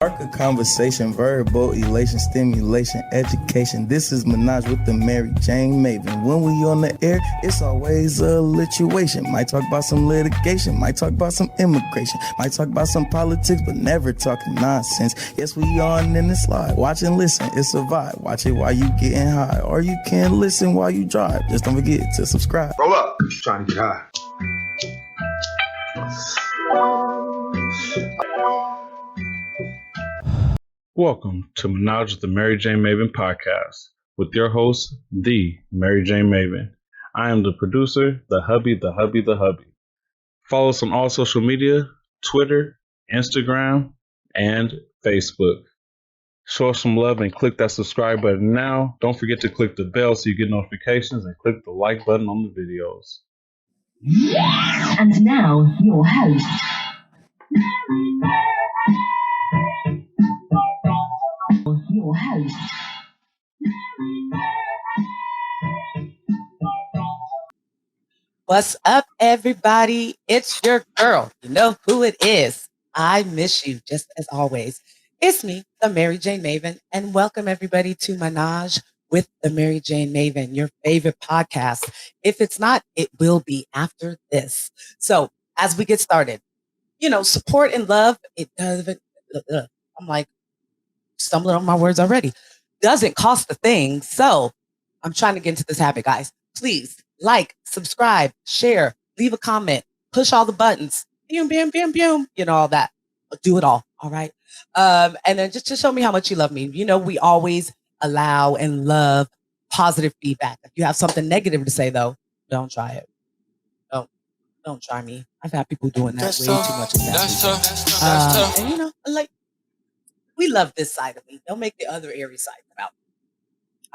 Spark a conversation, verbal elation, stimulation, education. This is Menage with the Mary Jane Maven. When we on the air, it's always a lituation. Might talk about some litigation, might talk about some immigration, might talk about some politics, but never talking nonsense. Yes, we on in the slide. Watch and listen, it's a vibe. Watch it while you getting high, or you can listen while you drive. Just don't forget to subscribe. Roll up. Trying to get high. Welcome to Menage with the Mary Jane Maven podcast with your host, the Mary Jane Maven. I am the producer, the hubby. Follow us on all social media, Twitter, Instagram, and Facebook. Show us some love and click that subscribe button now. Don't forget to click the bell so you get notifications and click the like button on the videos. And now, your host. Your host. What's up, everybody? It's your girl. You know who it is. I miss you, just as always. It's me, the Mary Jane Maven, and welcome everybody to Menage with the Mary Jane Maven, your favorite podcast. If it's not, it will be after this. So as we get started, support and love, it doesn't, I'm like stumbling on my words already, doesn't cost a thing. So I'm trying to get into this habit, guys. Please like, subscribe, share, leave a comment, push all the buttons, all that. Do it all right? And then just to show me how much you love me. We always allow and love positive feedback. If you have something negative to say, though, don't try it. Don't try me. I've had people doing that way too much. And we love this side of me. Don't make the other airy side come out.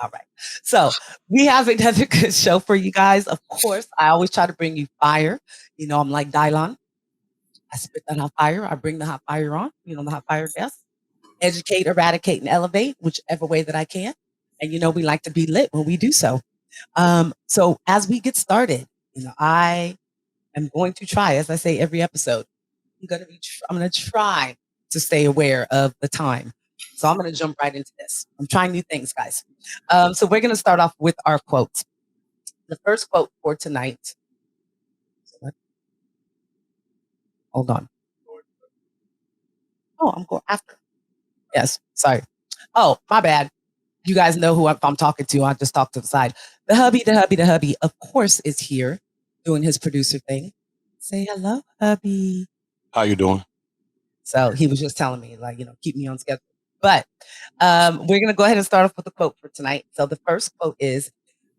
All right. So we have another good show for you guys. Of course, I always try to bring you fire. I'm like Dylon. I spit that hot fire. I bring the hot fire on. The hot fire guest. Educate, eradicate, and elevate, whichever way that I can. And we like to be lit when we do so. So as we get started, I am going to try, as I say every episode, I'm going to try to stay aware of the time. So I'm going to jump right into this. I'm trying new things, guys. So we're going to start off with our quotes. The first quote for tonight. Hold on. Oh, I'm going after. Yes, sorry. Oh, my bad. You guys know who I'm talking to. I just talked to the side. The hubby, of course, is here doing his producer thing. Say hello, hubby. How you doing? So he was just telling me, keep me on schedule. But we're going to go ahead and start off with the quote for tonight. So the first quote is,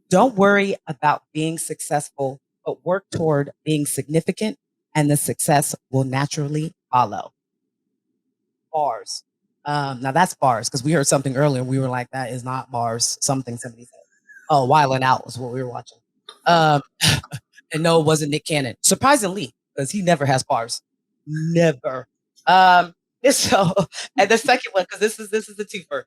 don't worry about being successful, but work toward being significant, and the success will naturally follow. Bars. Now that's bars, because we heard something earlier. We were like, that is not bars. Somebody said. Oh, Wild 'N Out was what we were watching. And no, it wasn't Nick Cannon. Surprisingly, because he never has bars. Never. So, and the second one, because this is a twofer.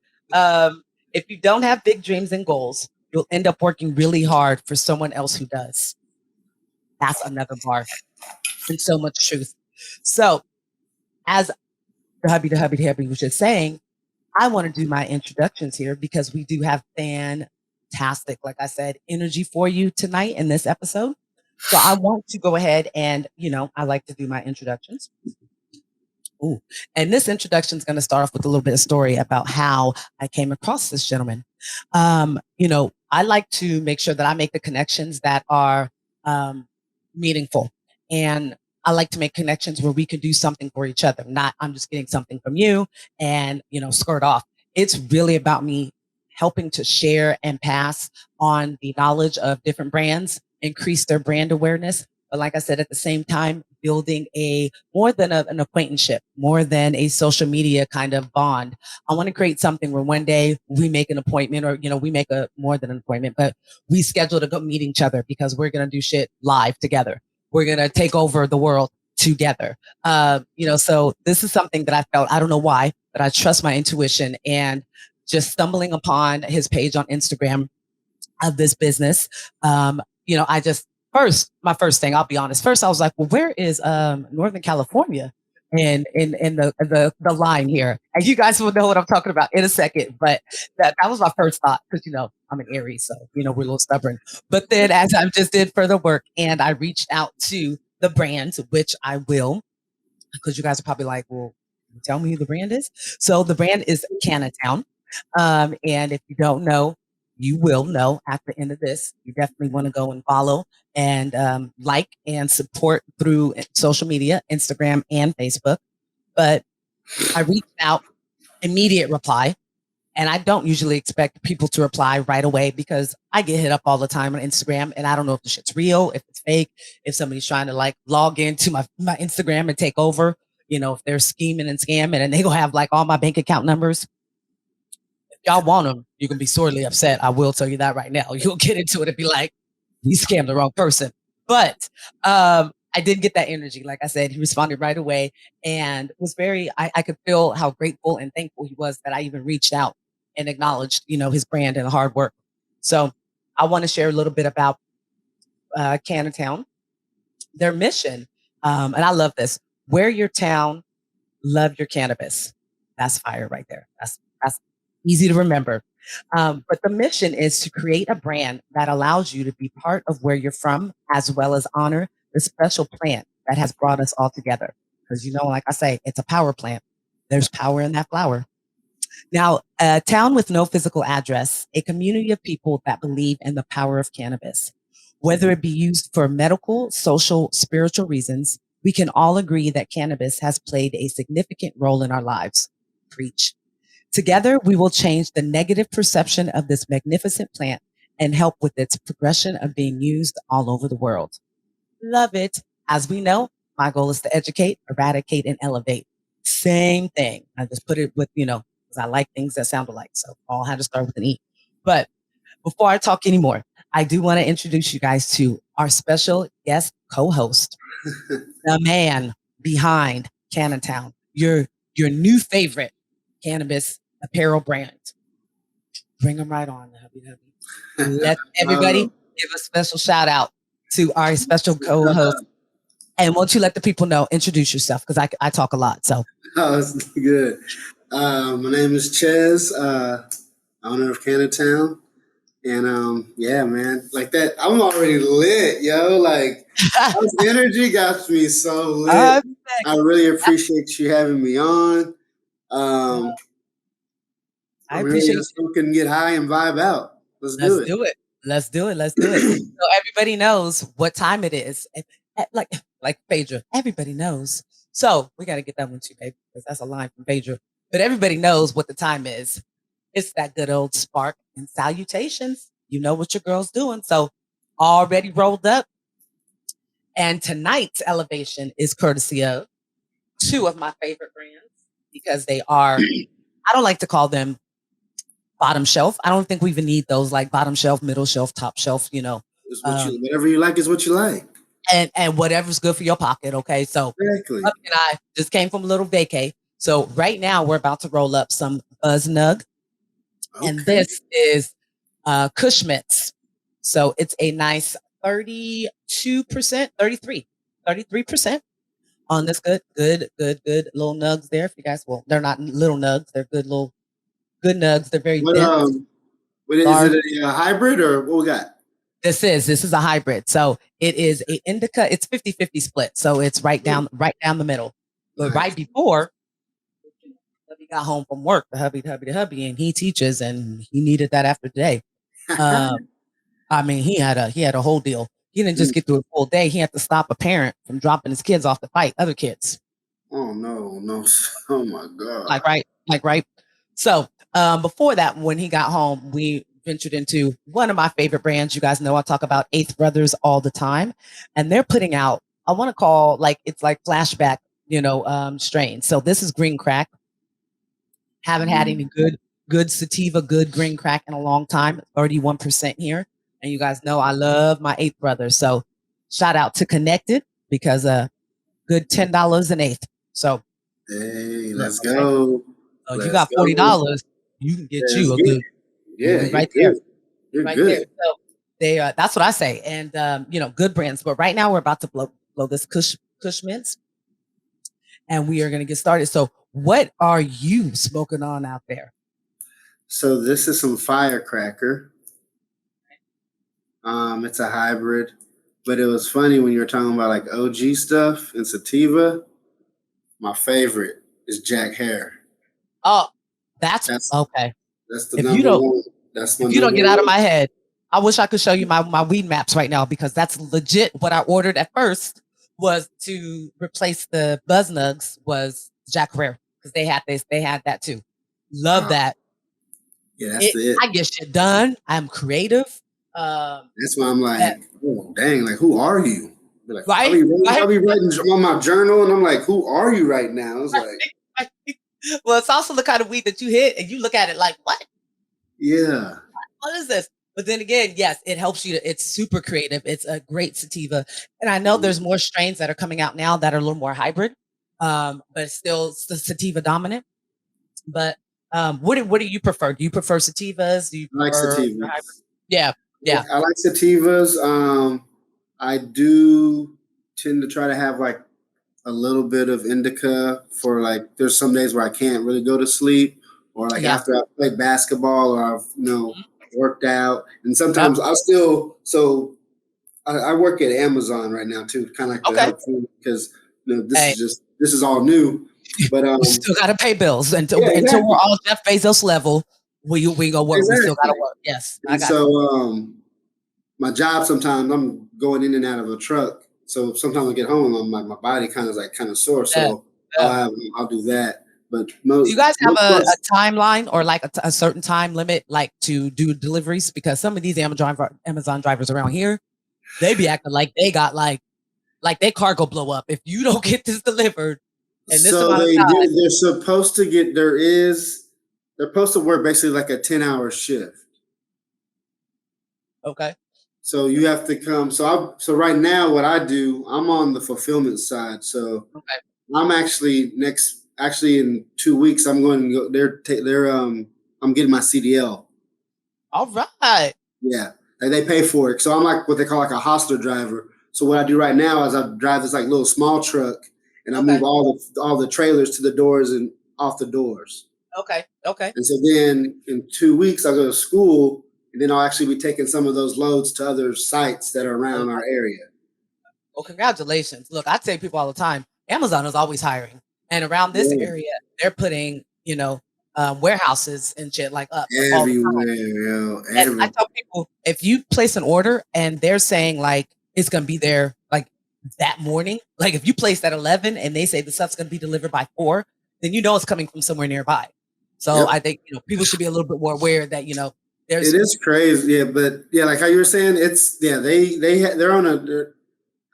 If you don't have big dreams and goals, you'll end up working really hard for someone else who does. That's another bar. And so much truth. So, as the hubby was just saying, I want to do my introductions here because we do have fantastic, like I said, energy for you tonight in this episode. So I want to go ahead and, I like to do my introductions. Ooh. And this introduction is going to start off with a little bit of story about how I came across this gentleman. I like to make sure that I make the connections that are meaningful. And I like to make connections where we can do something for each other. Not I'm just getting something from you and, skirt off. It's really about me helping to share and pass on the knowledge of different brands, increase their brand awareness. But like I said, at the same time, building more than an acquaintanceship, more than a social media kind of bond. I want to create something where one day we make an appointment, or, we make more than an appointment, but we schedule to go meet each other because we're going to do shit live together. We're going to take over the world together. So this is something that I felt, I don't know why, but I trust my intuition, and just stumbling upon his page on Instagram of this business. My first thing, I'll be honest. First, I was like, well, where is Northern California? in the line here. And you guys will know what I'm talking about in a second. But that was my first thought because, I'm an Aries. So, we're a little stubborn. But then as I just did further work and I reached out to the brand, which I will, because you guys are probably like, well, tell me who the brand is. So the brand is Cannatown. And if you don't know, you will know at the end of this. You definitely want to go and follow and like and support through social media, Instagram and Facebook. But I reached out, immediate reply. And I don't usually expect people to reply right away because I get hit up all the time on Instagram and I don't know if the shit's real, if it's fake, if somebody's trying to like log into my Instagram and take over, if they're scheming and scamming and they gonna have like all my bank account numbers. If y'all want them, you can be sorely upset. I will tell you that right now. You'll get into it and be like, you scammed the wrong person. But I did get that energy. Like I said, he responded right away and was I could feel how grateful and thankful he was that I even reached out and acknowledged, his brand and the hard work. So I want to share a little bit about Cannatown, their mission. And I love this. Wear your town, love your cannabis. That's fire right there. That's easy to remember. But the mission is to create a brand that allows you to be part of where you're from, as well as honor the special plant that has brought us all together. Because, like I say, it's a power plant. There's power in that flower. Now, a town with no physical address, a community of people that believe in the power of cannabis. Whether it be used for medical, social, spiritual reasons, we can all agree that cannabis has played a significant role in our lives. Preach. Together, we will change the negative perception of this magnificent plant and help with its progression of being used all over the world. Love it. As we know, my goal is to educate, eradicate, and elevate. Same thing. I just put it with, because I like things that sound alike. So all had to start with an E. But before I talk anymore, I do want to introduce you guys to our special guest co-host, the man behind Cannatown, your new favorite cannabis apparel brand. Bring them right on, hubby. Let everybody give a special shout out to our special co-host. And won't you let the people know, introduce yourself, because I talk a lot. So. Oh, it's good. My name is Chez, owner of Cannatown. And yeah, man, like that, I'm already lit, yo. Like, those energy got me so lit. I really appreciate you having me on. I appreciate it. So we can get high and vibe out. Let's do it. Let's do it. So everybody knows what time it is. Like Phaedra, everybody knows. So we got to get that one too, baby, because that's a line from Phaedra. But everybody knows what the time is. It's that good old spark and salutations. You know what your girl's doing. So already rolled up. And tonight's elevation is courtesy of two of my favorite brands because they are, I don't like to call them bottom shelf. I don't think we even need those like bottom shelf, middle shelf, top shelf, It's whatever you like is what you like. And whatever's good for your pocket. Okay. So exactly. And I just came from a little vacay. So right now we're about to roll up some Buzz Nug. Okay. And this is Kush Mints. So it's a nice 32%, 33% on this good little nugs there. If you guys, well, they're not little nugs. They're good nugs. They're very dense. What is it, a hybrid or what we got? This is a hybrid. So it is a indica. It's 50-50 split. So it's right down the middle. But right before he got home from work, the hubby, and he teaches, and he needed that after today. I mean, he had a whole deal. He didn't just get through a full day. He had to stop a parent from dropping his kids off to fight other kids. Oh no! Oh my God! Right. So before that, when he got home, we ventured into one of my favorite brands. You guys know I talk about Eighth Brothers all the time, and they're putting out, I want to call it's like flashback, strains. So this is green crack. Haven't had any good sativa, good green crack in a long time. 31% here. And you guys know I love my Eighth Brothers. So shout out to Connected because good $10 an eighth. So hey, let's go. So you got $40, you can get you a good. Yeah, right there. You're right good. There. So they that's what I say. And good brands. But right now we're about to blow this Kush Mints. and we are going to get started. So what are you smoking on out there? So this is some firecracker. It's a hybrid, but it was funny when you were talking about like OG stuff and sativa. My favorite is Jack Hare. Oh, that's okay. That's the if number you don't, one. That's my if you don't get number out of one. my head, I wish I could show you my weed maps right now, because that's legit. What I ordered at first was to replace the Buzz Nugs was Jack Rare, because they had that too. Love that. Yeah, that's it. I get shit done. I'm creative. That's why I'm like, oh dang, like who are you? Like, right? I'll be writing on my journal, and I'm like, who are you right now? It's like, well, it's also the kind of weed that you hit, and you look at it like, what? Yeah. What is this? But then again, yes, it helps you. It's super creative. It's a great sativa. And I know there's more strains that are coming out now that are a little more hybrid, but it's still sativa dominant. But what do you prefer? Do you prefer sativas? Do you prefer sativas? Yeah. I like sativas. I do tend to try to have like a little bit of indica for like, there's some days where I can't really go to sleep, or like after I play basketball, or I've, worked out. And sometimes I work at Amazon right now too, kind of like to help food, because this is all new. But we still gotta pay bills until we're all Jeff Bezos level. We go work. Exactly. We still gotta work. Yes. And so my job, sometimes I'm going in and out of a truck. So sometimes I get home, I'm like, my body kind of sore. So I'll do that. But do you guys have a timeline, or like a certain time limit, like to do deliveries? Because some of these Amazon drivers around here, they be acting like they got like their car go blow up if you don't get this delivered. And this so they're supposed to get. They're supposed to work basically like a 10-hour shift. Okay. So you have to come. So right now, what I do, I'm on the fulfillment side. So I'm actually in 2 weeks, I'm going to go. I'm getting my CDL. All right. Yeah, they pay for it. So I'm like what they call like a hostler driver. So what I do right now is I drive this like little small truck, and I move all the trailers to the doors and off the doors. Okay. And so then in 2 weeks, I'll go to school, and then I'll actually be taking some of those loads to other sites that are around our area. Well, congratulations. Look, I tell people all the time, Amazon is always hiring. And around this area, they're putting, warehouses and shit like up everywhere. And I tell people, if you place an order and they're saying like it's gonna be there like that morning, like if you place at 11 and they say the stuff's gonna be delivered by 4, then you know it's coming from somewhere nearby. So I think people should be a little bit more aware that there's. It is crazy, but like how you were saying, it's they're on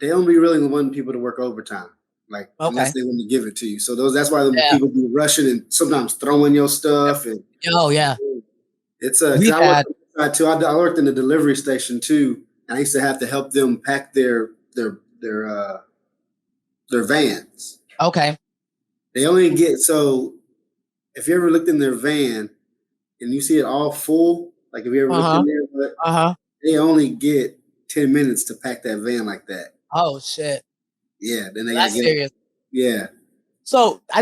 they only really want people to work overtime. Like unless they want to give it to you. So that's why the people be rushing and sometimes throwing your stuff. And it's I worked in the delivery station too, and I used to have to help them pack their vans. Okay. They only get, so if you ever looked in their van and you see it all full, like if you ever looked in there, they only get 10 minutes to pack that van like that. Oh shit. Yeah, then That's serious. Yeah. So I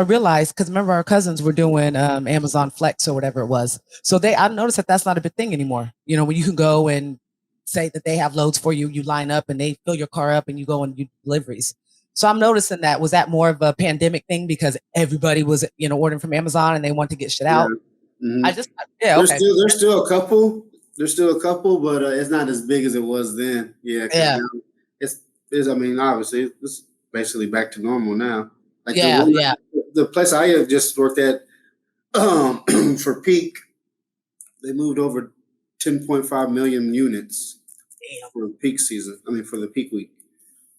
realized, because remember our cousins were doing Amazon Flex or whatever it was. So I noticed that's not a big thing anymore. When you can go and say that they have loads for you, you line up and they fill your car up and you go and do deliveries. So I'm noticing that. Was that more of a pandemic thing because everybody was ordering from Amazon and they want to get shit out? Mm-hmm. There's still a couple. But it's not as big as it was then. Yeah. Now it's obviously it's basically back to normal now. Like the place I have just worked at for peak, they moved over 10.5 million units for peak season. For the peak week.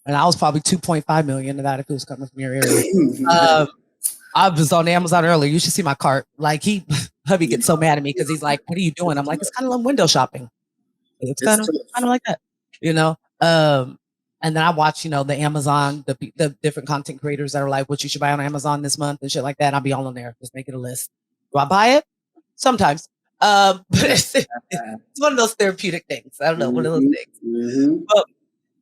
And I was probably 2.5 million of that if it was coming from your area. I was on Amazon earlier. You should see my cart. Like hubby gets so mad at me because he's like, "What are you doing?" I'm like, "It's kind of like window shopping. It's kind of like that, And then I watch, the Amazon, the different content creators that are like, what you should buy on Amazon this month and shit like that. I'll be all on there, just making a list. Do I buy it? Sometimes. But it's one of those therapeutic things. I don't know, one of those things. Mm-hmm. But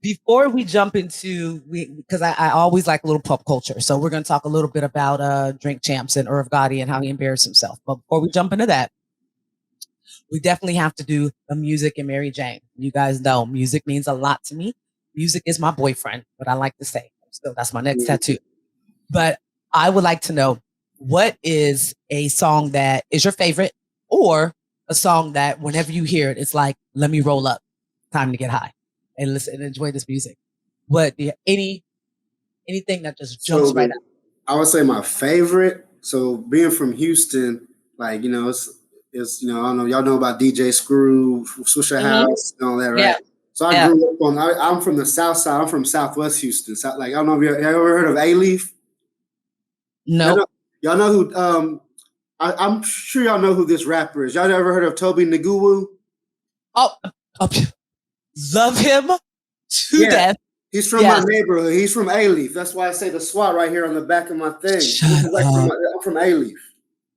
before we jump into because I always like a little pop culture, so we're going to talk a little bit about Drink Champs and Irv Gotti and how he embarrassed himself. But before we jump into that, we definitely have to do the music and Mary Jane. You guys know music means a lot to me. Music is my boyfriend, what I like to say. So that's my next tattoo. But I would like to know, what is a song that is your favorite, or a song that whenever you hear it, it's like, let me roll up, time to get high and listen and enjoy this music. Anything that just jumps right out? I would say my favorite. So being from Houston, like, you know, it's you know, I don't know, y'all know about DJ Screw, Swisher House, and all that, right? Yeah. So I grew up on. I'm from the South Side. I'm from Southwest Houston. So, like, I don't know if you ever heard of A-Leaf. No. Y'all know who? I'm sure y'all know who this rapper is. Y'all ever heard of Toby Niguwu? Oh, love him to death. He's from my neighborhood. He's from A-Leaf. That's why I say the SWAT right here on the back of my thing. I'm from A-Leaf.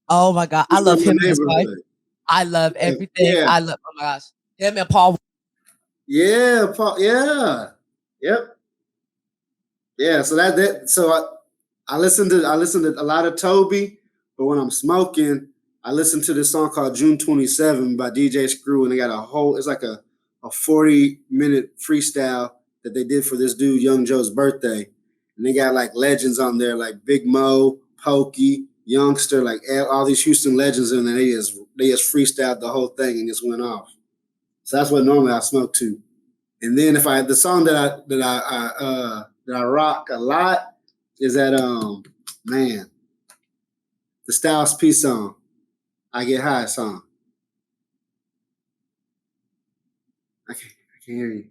Oh my God, I love him and his wife. I love everything. Yeah. I love. Oh my gosh, him and Paul. Yeah, Paul. Yeah. Yep. Yeah. So I listen to a lot of Toby, but when I'm smoking, I listen to this song called June 27 by DJ Screw, and they got it's like a 40-minute freestyle that they did for this dude Young Joe's birthday, and they got like legends on there like Big Mo, Pokey, Youngster, like all these Houston legends, and they just freestyled the whole thing and just went off. So that's what normally I smoke to. And then the song that I rock a lot is that the Styles P song, I Get High song. I can't hear you.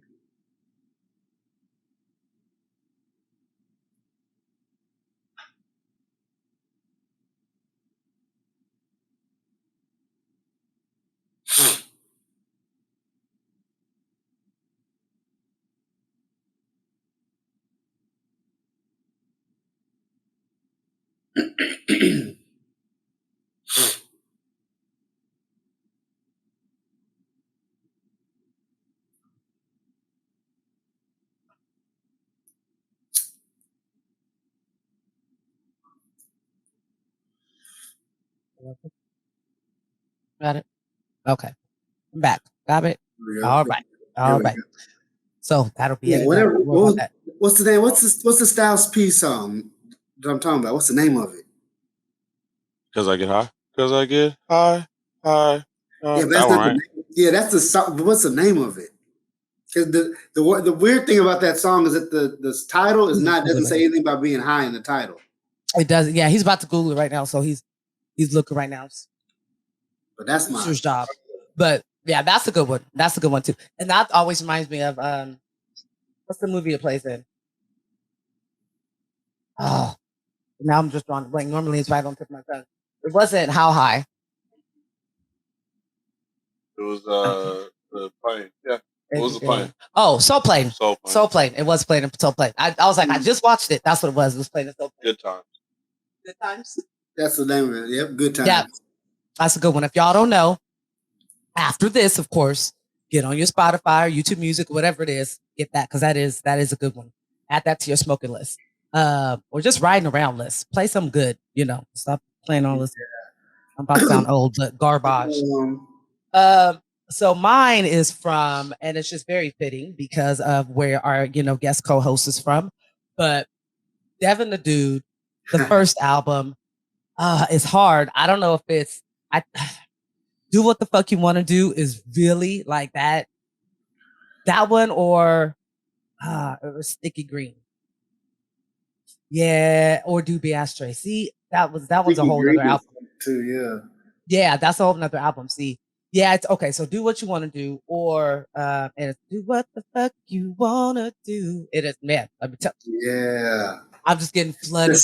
Got it. Okay, I'm back. Got it. All right. So that'll be it. What's the name? What's the Styles P song that I'm talking about? What's the name of it? Because I get high. Because I get high. Yeah, that's that one, right? That's the song. But what's the name of it? Because the weird thing about that song is that the title doesn't say anything about being high in the title. It doesn't. Yeah, he's about to Google it right now, so he's looking right now. But that's my job. But yeah, that's a good one. That's a good one too. And that always reminds me of what's the movie it plays in? Oh, now I'm just drawing a blank. Normally it's right on the tip of my tongue. It wasn't How High. It was the plane. Yeah. What was the plane? Oh, Soul Plane. Soul Plane. It was playing in Soul Plane. I was like, I just watched it. That's what it was. It was playing in Soul Plane. Good Times. Good Times. That's the name of it. Yep, Good Times. Yeah, that's a good one. If y'all don't know, after this, of course, get on your Spotify or YouTube Music, whatever it is, get that, because that is a good one. Add that to your smoking list. Or just riding around list. Play some good, stop playing all this. I'm about to sound old, but garbage. So mine is from, and it's just very fitting because of where our, guest co-host is from, but Devin the Dude, the first album, is hard. I don't know if it's, Do What the Fuck You Want to Do is really like that one, or Sticky Green. Yeah, or Doobie Ashtray. See, that was a whole other album too. Yeah. Yeah, that's a whole other album. See, yeah, it's okay. So Do What You Want to Do, or and it's Do What the Fuck You Want to Do. It is, man. Let me tell you. Yeah. I'm just getting flooded. The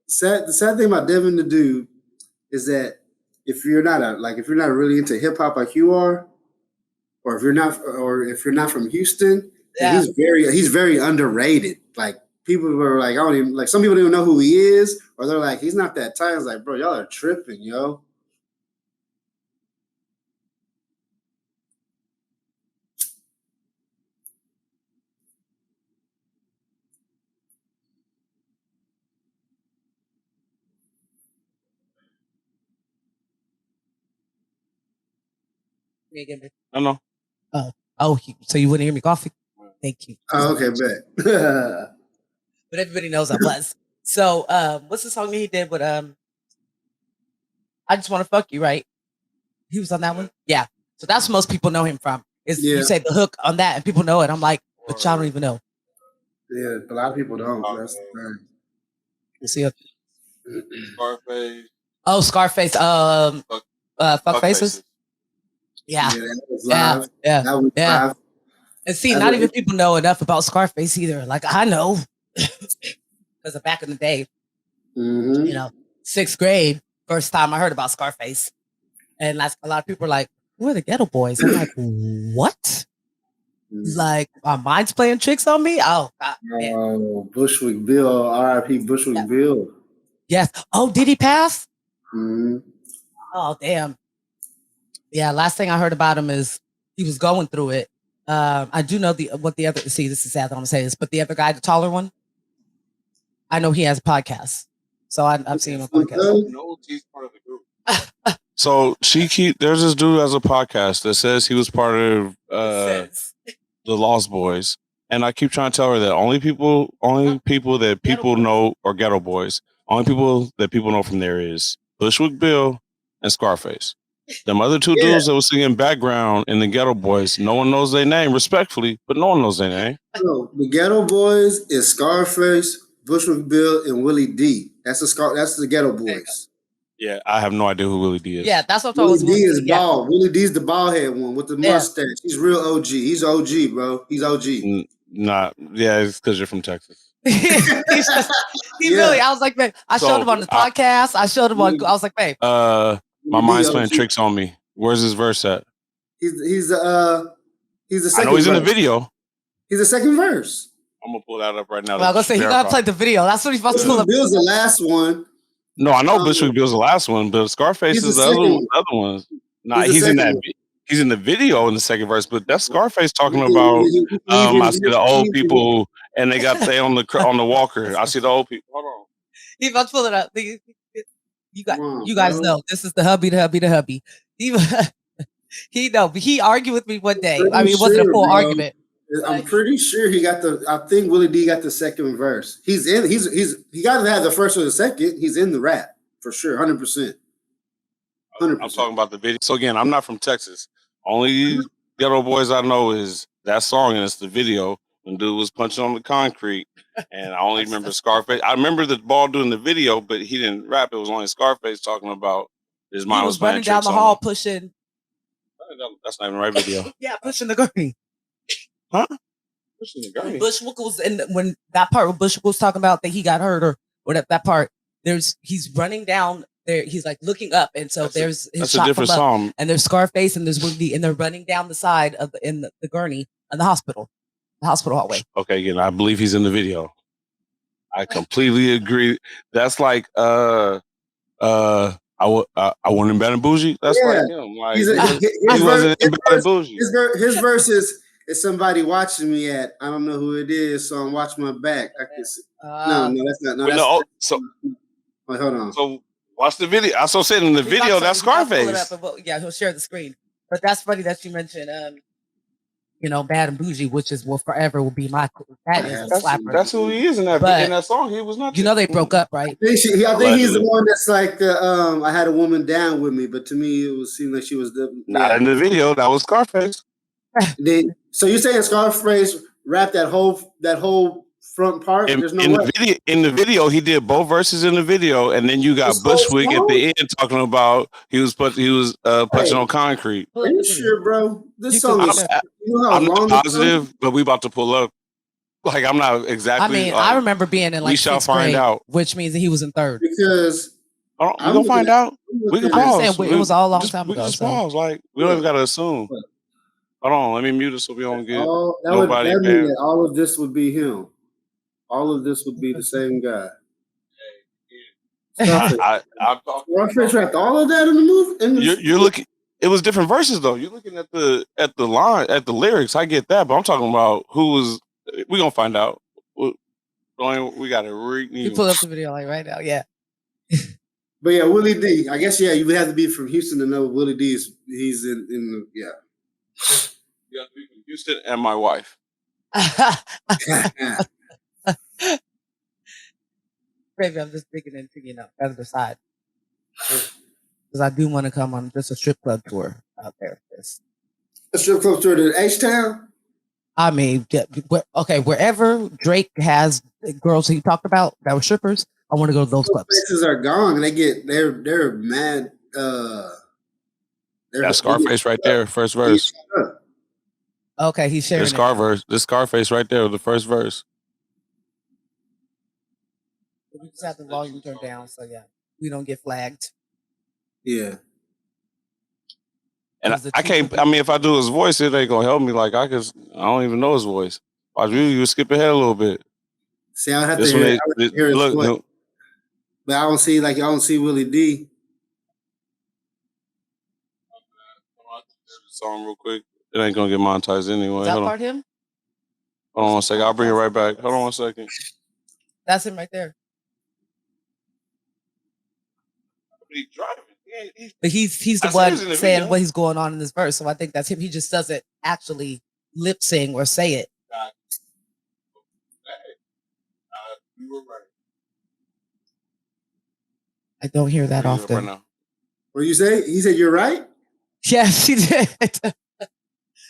sad thing about Devin the Dude is that if you're not really into hip hop like you are, or if you're not from Houston, he's very underrated. Like, people are like, some people don't even know who he is, or they're like, he's not that tight. It's like, bro, y'all are tripping, yo. I know. So you wouldn't hear me coughing? Thank you. Oh, okay, bet. But everybody knows I was. So, what's the song that he did with I Just Want to Fuck You, right? He was on that one? Yeah. So that's what most people know him from. Is Yeah. you say the hook on that and people know it. I'm like, but y'all don't even know. Yeah, a lot of people don't. That's the thing. You see it? Scarface. Oh, Scarface. Fuck Faces. Yeah. That was live. Yeah. That was live. And see, not even people know enough about Scarface either. Like I know, because back in the day, Mm-hmm. you know, 6th grade, first time I heard about Scarface, and like a lot of people are like, "Who are the Ghetto Boys?" I'm like, "What?" Like my mind's playing tricks on me. Oh, God, man. Oh, Bushwick Bill, R.I.P. Bushwick Bill. Yes. Oh, did he pass? Mm-hmm. Oh, damn. Yeah. Last thing I heard about him is he was going through it. I do know what the other. See, this is sad that I'm saying this, but the other guy, the taller one, I know he has a podcast. So I've seen him on a podcast. No, he's part of the group. So there's this dude who has a podcast that says he was part of the Lost Boys, and I keep trying to tell her that only people that people know are Ghetto Boys. Only people that people know from there is Bushwick Bill and Scarface. Them other two dudes that was singing background in the Ghetto Boys, no one knows their name, respectfully, but no one knows their name. No, the Ghetto Boys is Scarface, Bushwick Bill, and Willie D. That's the Ghetto Boys. Yeah, I have no idea who Willie D is. Yeah, that's what I was. Willie D is bald. Willie D's the bald head one with the mustache. He's real OG. He's OG, bro. He's OG. It's because you're from Texas. Really, I was like, man, I showed him on the podcast. I showed him on. I was like, babe. My mind's playing tricks on me. Where's his verse at? He's the second. I know he's verse. in the video. He's the second verse. I'm gonna pull that up right now. Well, I'm gonna say he gotta play the video. That's what he's supposed to pull up. Bill's the last one. No, I know Bushwick Bill's the last one, but Scarface is the other ones. Nah, he's in that. He's in the video in the second verse, but that's Scarface talking about. I see the old people and they on the walker. I see the old people. Hold on. He's about to pull it up. You guys know this is the hubby. He argued with me one day. I mean, it wasn't a full argument. I'm pretty sure I think Willie D got the second verse. He got to have the first or the second. He's in the rap for sure, 100%. I'm talking about the video. So again, I'm not from Texas. Only Ghetto Boys I know is that song, and it's the video when dude was punching on the concrete. And I only remember Scarface. I remember the ball doing the video, but he didn't rap. It was only Scarface talking about his mind was running down the hall pushing. That's not even the right video. Yeah, pushing the gurney. Huh? Pushing the gurney. Bushwick was when that part where Bushwick was talking about that he got hurt or that part. He's running down there. He's like looking up, and so there's his shot a different song. And there's Scarface, and there's Woody, and they're running down the side of the gurney in the hospital hallway. Okay, again, I believe he's in the video. I completely agree. That's like I want him bad and bougie. That's like him. Like he wasn't bad and bougie. His verse is somebody watching me at. I don't know who it is, so I'm watching my back. I can see. No, that's not. No, wait, hold on. So watch the video. I said in the video that's Scarface. He'll share the screen. But that's funny that you mentioned, bad and bougie, which is forever will be my. That's who he is in that song. He was not. They broke up, right? I think he's the one that's like I had a woman down with me, but to me it seemed like she was not in the video. That was Scarface. So you're saying Scarface rapped that whole front part? There's no way. In the video, he did both verses in the video, and then you got Bushwick at the end talking about he was punching on concrete. Are you sure, bro? This song is. I'm not positive, but we about to pull up. Like I'm not exactly. I mean, I remember being in like we shall find grade, out, which means that he was in third. Because we gonna find out. We can pause. It was all a long time ago. We can pause. Like we don't even gotta assume. Hold on, let me mute it so we don't get nobody. That mean that all of this would be him. All of this would be the same guy. Scarface rapped all of that in the movie. You're looking. It was different verses though. You're looking at the line, at the lyrics. I get that, but I'm talking about who was. We gonna find out. We gotta read. You pull up the video like right now, yeah. But yeah, Willie D. I guess you would have to be from Houston to know Willie D. He's in the You got to be from Houston and my wife. Maybe I'm just thinking and picking up other side. Because I do want to come on just a strip club tour out there. A strip club tour to H-Town? I mean, okay, wherever Drake has girls he talked about that were strippers, I want to go to those clubs. Places are gone. They're mad. That's Scarface right there, first verse. Okay, he's sharing This Scarface right there, the first verse. We just have the volume turned down, so yeah, we don't get flagged. Yeah. And I can't. I mean, if I do his voice, it ain't gonna help me. Like I don't even know his voice. You skip ahead a little bit. See, I have to hear his voice. But I don't see Willie D. Song real quick. It ain't gonna get monetized anyway. Is that part him? Hold on one second. I'll bring it right back. Hold on one second. That's him right there. He's driving. But he's the one saying what he's going on in this verse. So I think that's him. He just doesn't actually lip sing or say it. You were right. I don't hear that often. Right now. What you say? He said you're right? Yes, he did.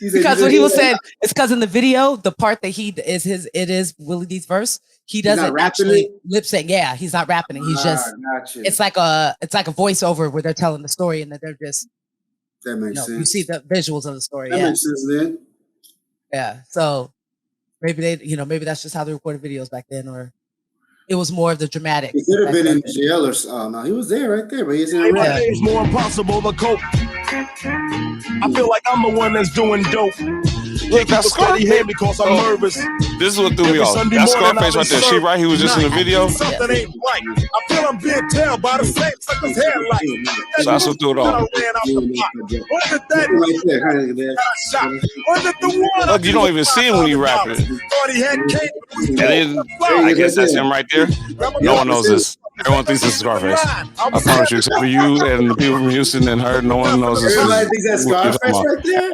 Because what he was saying, it's because in the video, the part that it is Willie D's verse. He doesn't actually lip sync. Yeah, he's not rapping it. He's just. It's like a voiceover where they're telling the story and that they're just. That makes sense. You see the visuals of the story. That makes sense then. Yeah, so maybe maybe that's just how they recorded videos back then, or it was more of the dramatic. He could have been in jail or something. No, he was there right there, but he's in rap. It's more impossible to cope. I feel like I'm the one that's doing dope. Look, that's Scarface because I'm nervous. This is what threw me off. That's Scarface right there. She right? He was just in the video. Something ain't right. I feel I'm being tailed by the same sucker's headlight. So that's what threw it off. Look, you don't even see him when you rap it. And then I guess that's him right there. No one knows this. Everyone thinks this is Scarface. I promise you, except for you and the people from Houston and her, no one knows this. Everybody thinks that's Scarface right there?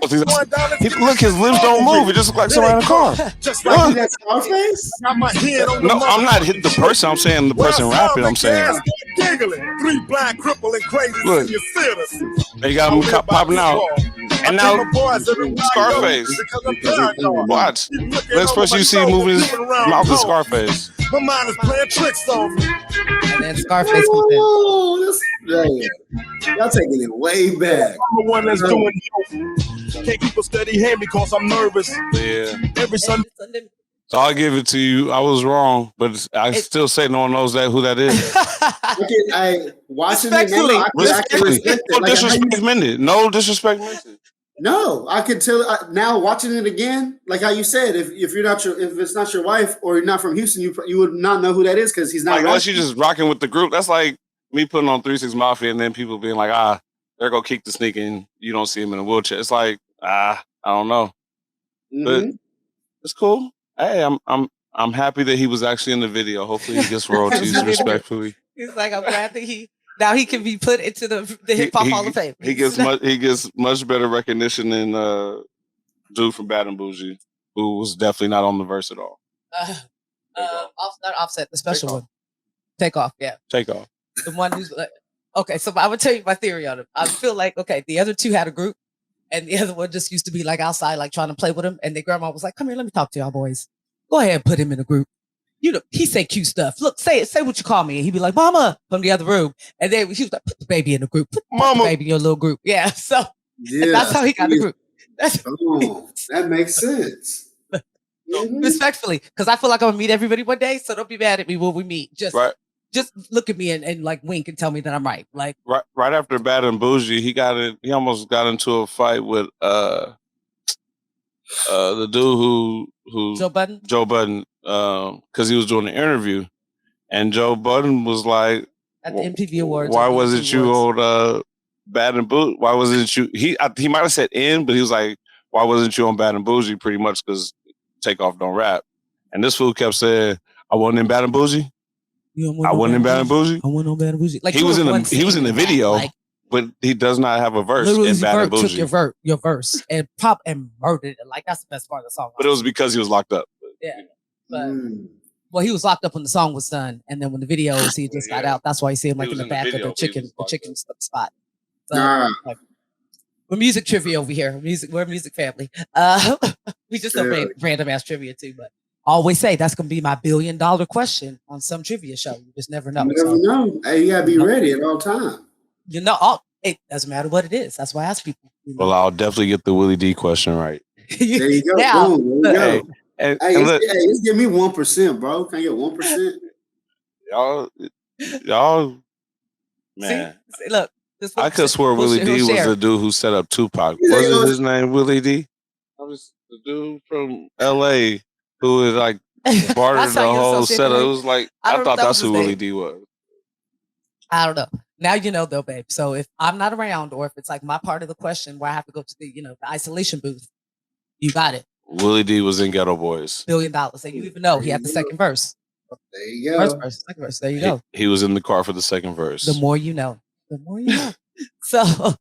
Look, his lips don't move. It just looks like someone in a car. Just like that Scarface? No, I'm not hitting the person. I'm saying the person rapping. I'm saying. Look, they got him popping out. And now Scarface. Watch. Next person you see moving his mouth is Scarface. My mind is playing tricks on me. And then Scarface comes in. Y'all taking it way back. I'm the one that's doing dope. Can't keep a steady hand because I'm nervous. Yeah. Every Sunday. So I'll give it to you. I was wrong, but I still say no one knows who that is. Watching it now, No disrespect minted. No disrespect minted. No, I can tell now watching it again, like how you said, if it's not your wife or you're not from Houston, you would not know who that is because he's not. Like, unless you just rocking with the group. That's like me putting on 3 6 Mafia and then people being like, there go Kick the Sneaker and you don't see him in a wheelchair. It's like, I don't know, but it's cool. Hey, I'm happy that he was actually in the video. Hopefully he gets royalties respectfully. He's like, I'm glad that now he can be put into the Hip Hop Hall of Fame. He gets much better recognition than dude from Bad and Bougie, who was definitely not on the verse at all. Not Offset, the special one. Takeoff, yeah. Takeoff. The one who's like, okay, so I would tell you my theory on it. I feel like, okay, the other two had a group, and the other one just used to be like outside, like trying to play with him, and their grandma was like, come here, let me talk to y'all boys. Go ahead and put him in a group. He say cute stuff. Look, say what you call me. And he'd be like, Mama, from the other room. And then he was like, put the baby in the group. Put the baby in your little group. Yeah. So that's how he got the group. That makes sense. Respectfully, because I feel like I'm gonna meet everybody one day. So don't be mad at me when we meet. Just look at me and like wink and tell me that I'm right. Like right after Bad and Bougie, he almost got into a fight with the dude who Joe Budden. Because he was doing an interview, and Joe Budden was like, at the MTV Awards. Why wasn't you on Bad and Bougie? Why wasn't you? He might have said in, but he was like, why wasn't you on Bad and Bougie? Pretty much because Takeoff don't rap. And this fool kept saying, I wasn't in Bad and Bougie. I wasn't in Bad and Bougie. I wasn't on Bad and Bougie. Like he was in the video. but he does not have a verse Lil in Uzi Bad and Vert took Bougie. your verse and murdered it. Like that's the best part of the song. But it was because he was locked up. Yeah. But well, he was locked up when the song was done, and then when the videos he just got out. That's why you see him like in the back of the chicken spot. So, like, we're music trivia over here. We're a music family. We just have random ass trivia too, but I always say that's gonna be my $1 billion question on some trivia show. You just never know. You never know. Hey, you gotta be ready at all times. You know, it doesn't matter what it is. That's why I ask people. You know? Well, I'll definitely get the Willie D question right. There you go. Now, Boom, there you go. Hey, It's give me 1%, bro. Can I get 1%? Y'all, man. See, look. I could swear Willie D was the dude who set up Tupac. Wasn't his name Willie D? I was the dude from L.A. who was like bartered the whole setup. It was like I thought that's who Willie D was. I don't know. Now you know though, babe. So if I'm not around, or if it's like my part of the question where I have to go to the the isolation booth, you got it. Willie D was in Ghetto Boys. $1 billion. And you even know he had the second verse. There you go. First verse, second verse. There you go. He was in the car for the second verse. The more you know. The more you know. So